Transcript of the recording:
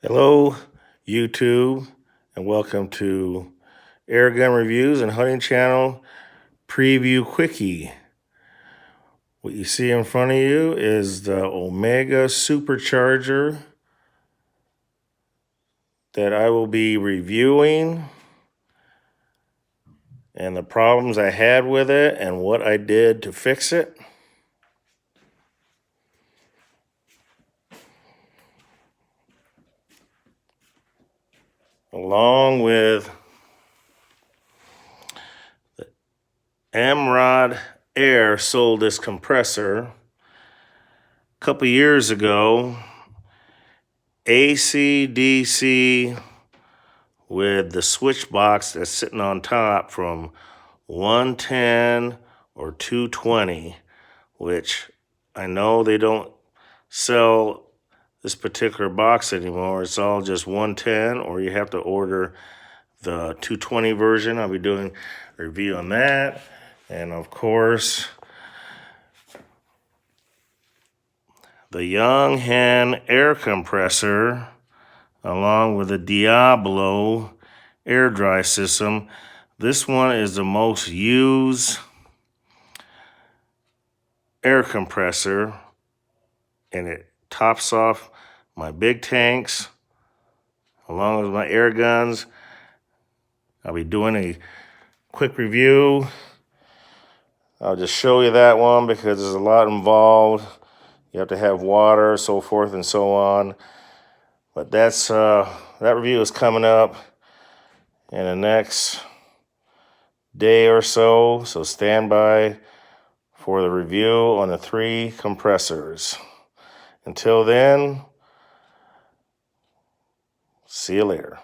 Hello, YouTube, and welcome to Airgun Reviews and Hunting Channel Preview Quickie. What you see in front of you is the Omega Supercharger that I will be reviewing and the problems I had with it and what I did to fix it. Along with the Amrod Air sold this compressor a couple years ago. AC, DC with the switch box that's sitting on top from 110 or 220, which I know they don't sell this particular box anymore. It's all just 110, or you have to order the 220 version. I'll be doing a review on that. And of course, the Young Hen air compressor, along with the Diablo air dry system. This one is the most used air compressor, and it tops off my big tanks along with my air guns. I'll be doing a quick review. I'll just show you that one because there's a lot involved. You have to have water, so forth and so on. But that's that review is coming up in the next day or so. So stand by for the review on the 3 compressors. Until then, see you later.